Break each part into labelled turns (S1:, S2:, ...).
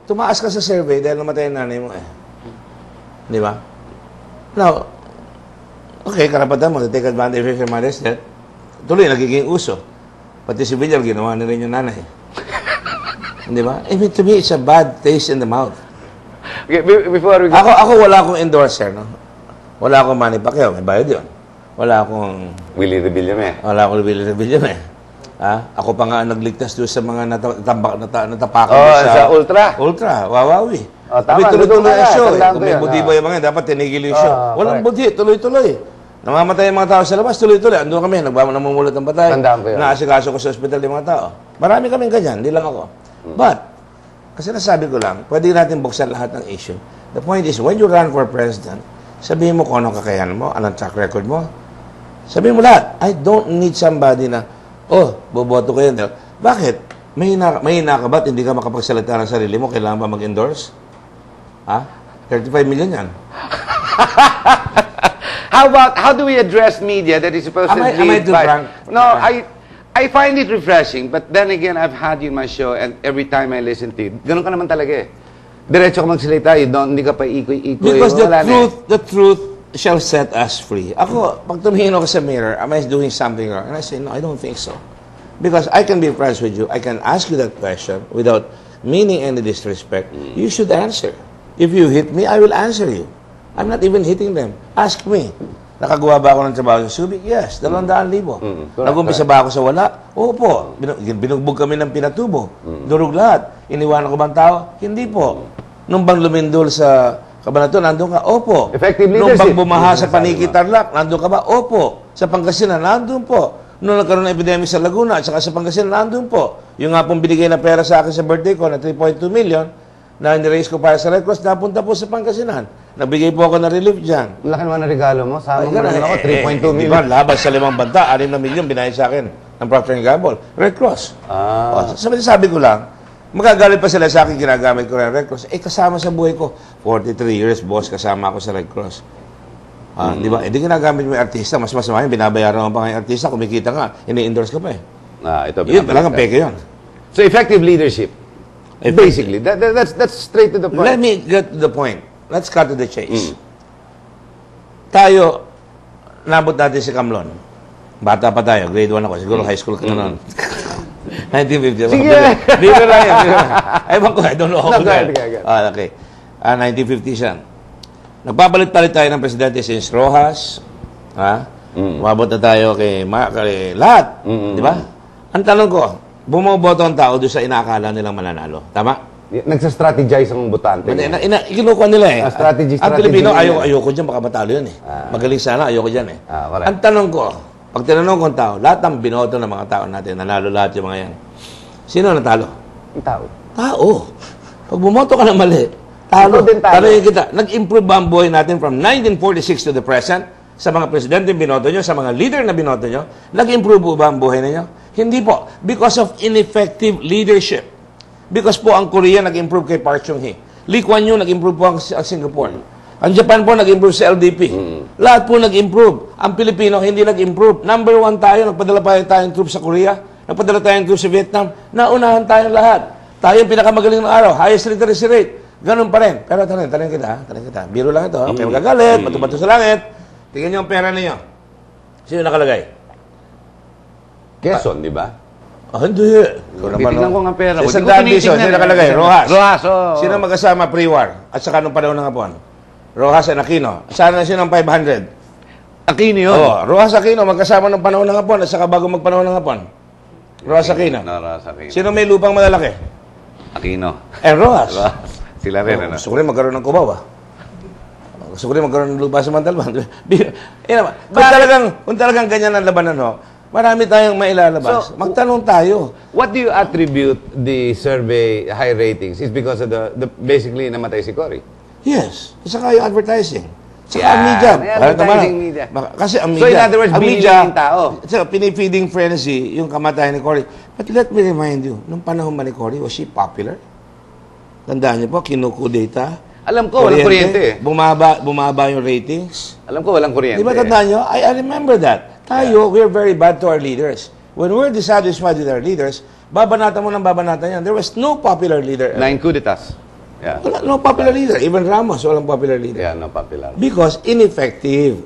S1: tumaas ka sa survey dahil namatay ang nanay mo eh. Di ba? Now, okay, karapatan mo to take advantage of your mother's death. Tuloy, nagiging uso. Pati si Villar, ginawa na rin yung nanay. Di ba? I mean, to me, it's a bad taste in the mouth.
S2: Okay, before we go...
S1: Ako wala akong endorser, no? Wala akong Manny Pacquiao, may bayad yun. Wala akong...
S2: Willie Revillame.
S1: Wala akong Willie Revillame. Ako pa nga nagligtas doon sa mga natapakan
S2: sa Ultra.
S1: Ultra, wawawi.
S2: Tama,
S1: tuloy-tuloy ang show.
S2: Kung
S1: may motibo yung mga dapat tinigil yung show. Walang budhi, tuloy-tuloy. Namamatay yung mga tao sa labas, tuloy-tuloy. Andun kami, namumulot ng patay. Naasikaso ko sa ospital yung mga tao. Marami kaming ganyan, hindi lang ako. But, kasi nasabi ko lang, pwede natin buksan lahat ng issue. The point is, when you run for president, sabihin mo kung anong kakayanan mo, anong track record mo. Sabihin mo lahat. I don't need somebody na, boboto ko yan. Bakit? Mahina ka ba't hindi ka makapagsalita ng sarili mo? Kailangan ba mag-endorse? 35 million yan.
S2: How do we address media that is supposed to lead
S1: am I too frank?
S2: No, I find it refreshing, but then again, I've had you in my show, and every time I listen to you, ganun ka naman talaga eh. Diretso ka magsalita, hindi ka pa ikoy-ikoy.
S1: Because the truth shall set us free. Ako, pag tumingin ako sa mirror, am I doing something wrong? And I say, no, I don't think so. Because I can be friends with you, I can ask you that question without meaning any disrespect. You should answer. If you hit me, I will answer you. I'm not even hitting them. Ask me. Nakagawa ba ako ng trabaho sa Subic? Yes, 200,000. Nag-umpisa ba ako sa wala? Opo. Binugbog kami ng pinatubo. Durog lahat. Iniwanan ko ba ang tao? Hindi po. Nung bang lumindol sa Cabanatuan, nandun ka? Opo.
S2: Effective
S1: Nung
S2: leadership.
S1: bang bumaha sa Paniki Tarlac, nandun ka ba? Opo. Sa Pangasinan, nandun po. Nung nagkaroon ng epidemic sa Laguna at saka sa Pangasinan, nandun po. Yung nga pong binigay na pera sa akin sa birthday ko na 3.2 million, na niraise ko para sa Red Cross, napunta po sa Pangasinan. Nagbigay po ako ng relief dyan.
S2: Laki naman ng regalo mo. Sama mo naman ako, 3.2 million.
S1: Diba, labas sa 5 banta, 6 na milyon binayad sa akin ng Procter & Gamble. Red Cross. Sabi ko lang, magagalit pa sila sa akin, ginagamit ko ng Red Cross. Kasama sa buhay ko. 43 years, boss, kasama ako sa Red Cross. Di ba? Hindi ginagamit mo yung artista. Mas masama yun, binabayaran mo pa nga yung artista. Kumikita nga, ini-endorse ka pa eh. Yun, talagang peke yun.
S2: So, effective leadership. Basically, that's straight to the point.
S1: Let me get to the point. Let's cut to the chase. Tayo, nabot natin si Kamlon. Bata pa tayo, grade 1 ako. Siguro high school ka na noon. 1950.
S2: Sige!
S1: Biro lang yan. Ewan ko, I don't know how okay. 1950 siya. Nagpapalit-palit tayo ng presidente since Rojas. Umabot na tayo kay lahat. Di ba? Ang tanong ko, bumoboto ang tao doon sa inaakala nilang mananalo. Tama?
S2: Nagsa-strategize ang botante.
S1: Kinukuha nila eh.
S2: Strategy.
S1: Ang Pilipino, ayoko dyan, baka matalo yun eh. Magaling sana, ayoko dyan eh. Ang tanong ko, pag tinanong ko ang tao, lahat ng binoto ng mga tao natin, nanalo lahat yung mga yan. Sino natalo?
S2: Ang tao.
S1: Tao. Pag bumoto ka na mali, talo. Tanongin kita, nag-improve ba ang buhay natin from 1946 to the present? Sa mga presidente binoto nyo, sa mga leader na binoto nyo, nag-improve ba ang buhay ninyo? Hindi po. Because of ineffective leadership. Because po ang Korea nag-improve kay Park Chung-hee. Lee Kuan Yew nag-improve po ang Singapore. Ang Japan po nag-improve sa LDP. Lahat po nag-improve. Ang Pilipino hindi nag-improve. Number 1 tayo. Nagpadala pa tayong troops sa Korea. Nagpadala tayong troops sa Vietnam. Naunahan tayong lahat. Tayo yung pinakamagaling ng araw. Highest literacy rate. Ganun pa rin. Pero tanong kita. Biro lang ito. Okay, magagalit. Matubato sa langit. Tingnan niyo ang pera ninyo. Sino nakalagay?
S2: Quezon, di ba?
S1: Hindi.
S2: Titignan ko nga pera.
S1: Sa Sandaan Piso, sino nakalagay? Rojas.
S2: Oh.
S1: Sino magkasama pre-war? At saka nung panahon ng Hapon? Rojas and Aquino. Sana sino ng 500?
S2: Aquino yun.
S1: Rojas Aquino, magkasama ng panahon ng Hapon at saka bago magpanahon ng Hapon. Rojas Aquino. Sino may lupang malalaki?
S2: Aquino.
S1: Rojas.
S2: Sila rin, ano?
S1: Gusto ko rin magkaroon ng Cubao, Gusto ko rin magkaroon ng lupa sa Montalban. Kung talagang ganyan ang labanan, marami tayong mailalabas. So, magtanong tayo.
S2: What do you attribute the survey high ratings? Is because of the basically namatay si Cory?
S1: Yes. Saka yung advertising. Saka ang media.
S2: Media.
S1: Kasi ang media.
S2: So in other words, binili yung tao.
S1: So, pinifeeding frenzy yung kamatayan ni Cory. But let me remind you, nung panahon ba ni Cory, was she popular? Tandaan niyo po, kinukudeta.
S2: Alam ko, walang kuryente.
S1: Bumaba yung ratings.
S2: Alam ko, walang kuryente.
S1: Di ba tandaan niyo? I remember that. Tayo, we're very bad to our leaders. When we're dissatisfied with our leaders, babanatan mo ng babanatan yan. There was no popular leader.
S2: 9 coup d'etats. Yeah.
S1: Wala, no popular leader. Even Ramos, walang popular leader.
S2: Yeah, no popular.
S1: Because ineffective.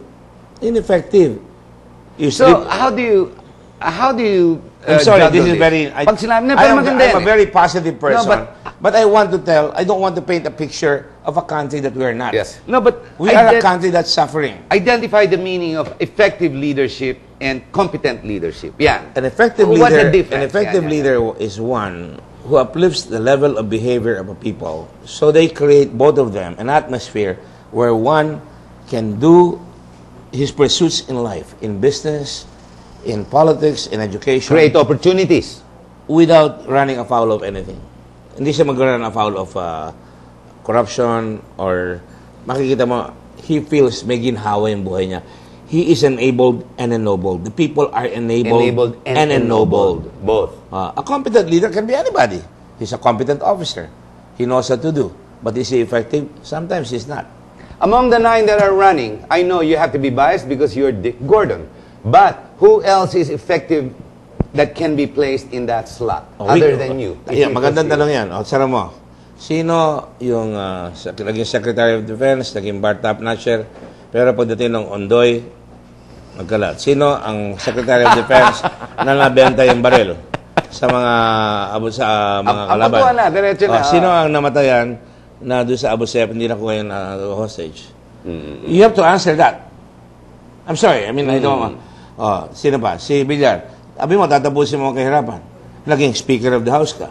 S1: Ineffective. You
S2: So,
S1: sleep.
S2: how do you
S1: I'm sorry,
S2: juggle
S1: this is very...
S2: Pag sinabi, pero maganda
S1: I'm
S2: yan
S1: a very positive person.
S2: No,
S1: but I want to I don't want to paint a picture of a country that we are not.
S2: Yes. No, but
S1: We are a country that's suffering.
S2: identify the meaning of effective leadership and competent leadership. Yan.
S1: An effective
S2: What's the
S1: leader,
S2: difference?
S1: an effective
S2: Yeah, yeah,
S1: leader is one who uplifts the level of behavior of a people. So they create, both of them, an atmosphere where one can do his pursuits in life, in business, in politics, in education,
S2: Create opportunities.
S1: without running afoul of anything. Hindi siya mag-run afoul of corruption or makikita mo, he feels may ginhawa yung buhay niya. He is enabled and ennobled. The people are enabled, and ennobled.
S2: Both.
S1: A competent leader can be anybody. He's a competent officer. He knows what to do. But is he effective? Sometimes he's not.
S2: Among the 9 that are running, I know you have to be biased because you're Dick Gordon. But who else is effective that can be placed in that slot other than you?
S1: Yeah, magandang tanong yan. O, sara mo. Sino yung naging Secretary of Defense, naging bar top notcher, pero pagdating ng Ondoy, magkalat. Sino ang Secretary of Defense na nabenta yung baril sa mga kalaban?
S2: Abutuan na, diretso na.
S1: Sino ang namatayan na doon sa Abu Sayyaf, hindi na ko ngayon hostage? You have to answer that. I'm sorry, I mean, I don't... sino pa? Si Villar. Sabi mo, tatapusin mo ang kahirapan. Naging Speaker of the House ka.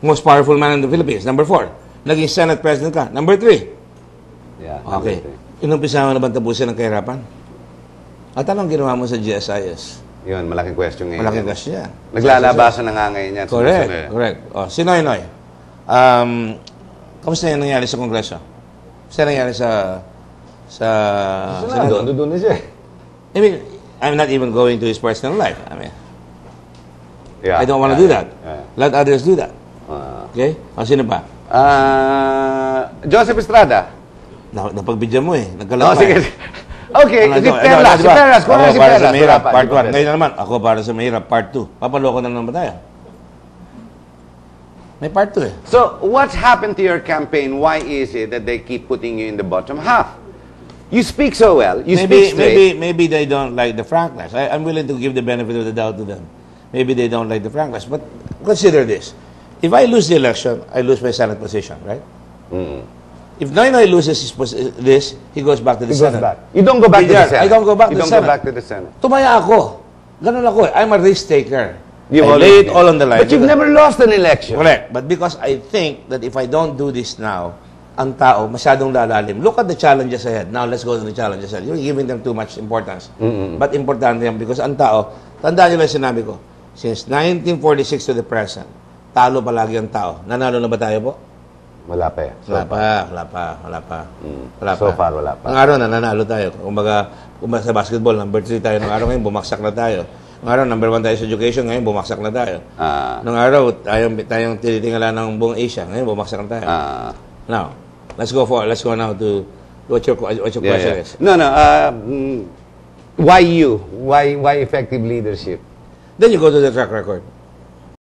S1: Most powerful man in the Philippines. Number 4. Naging Senate President ka. Number 3.
S2: Yeah,
S1: Okay. Inumpisa mo na ba tapusin ang kahirapan? At anong ginawa mo sa GSIS?
S2: Yun, malaking question ngayon.
S1: Malaking question yan.
S2: Naglalabasan na nga ngayon yan.
S1: Correct.
S2: Sumusunod.
S1: Correct. Si Noy Noy. Kamusta yung nangyari sa Kongreso? Kamusta nangyari sa Senado?
S2: Doon na siya.
S1: I mean, I'm not even going to his personal life. I mean,
S2: Yeah,
S1: I don't want to do that.
S2: yeah.
S1: Let others do that. Okay? Sino pa?
S2: Joseph Estrada.
S1: Napagbidyan mo eh.
S2: Oh,
S1: Nagkalapay.
S2: sige. Okay, si Perlas. Si Perlas. Kung ano
S1: Ako
S2: si
S1: para
S2: Perlas.
S1: sa mahirap,
S2: Wala pa,
S1: part
S2: di ba?
S1: 1. Ngayon na naman, ako para sa mahirap, part 2. Papaloko na naman ba tayo? May part 2 eh.
S2: So, what's happened to your campaign? Why is it that they keep putting you in the bottom half? You speak so well. You speak straight.
S1: Maybe they don't like the frankness. I'm willing to give the benefit of the doubt to them. Maybe they don't like the frankness. But consider this. If I lose the election, I lose my Senate position, right? If Noynoy loses this, he goes back to the
S2: He goes
S1: Senate.
S2: back. You don't go back to the Senate.
S1: I don't go back
S2: You
S1: to the
S2: don't go
S1: Senate.
S2: back to the Senate.
S1: Tumaya ako. Ganun ako eh. I'm a risk taker.
S2: You've
S1: I
S2: always
S1: lay it
S2: been.
S1: all on the line.
S2: But you've never lost an election.
S1: Correct. But because I think that if I don't do this now, ang tao masyadong lalalim. Look at the challenges ahead. Now, let's go to the challenges ahead. You're giving them too much importance. But importante yan because ang tao, tandaan nyo lang sinabi ko, since 1946 to the present, talo palagi ang tao. Nanalo na ba tayo po?
S2: Wala pa eh.
S1: Wala pa.
S2: So far, wala pa.
S1: Ang araw na nanalo tayo. Kumbaga sa basketball, number 3 tayo. Nung araw ngayon, bumaksak na tayo. Nung araw, number 1 tayo sa education. Ngayon, bumaksak na tayo. Nung araw, tayong tinitingala ng buong Asia. Ngayon, bumaksak na tayo. Now, let's go now to what your question is.
S2: No. Why you? Why effective leadership?
S1: Then you go to the track record.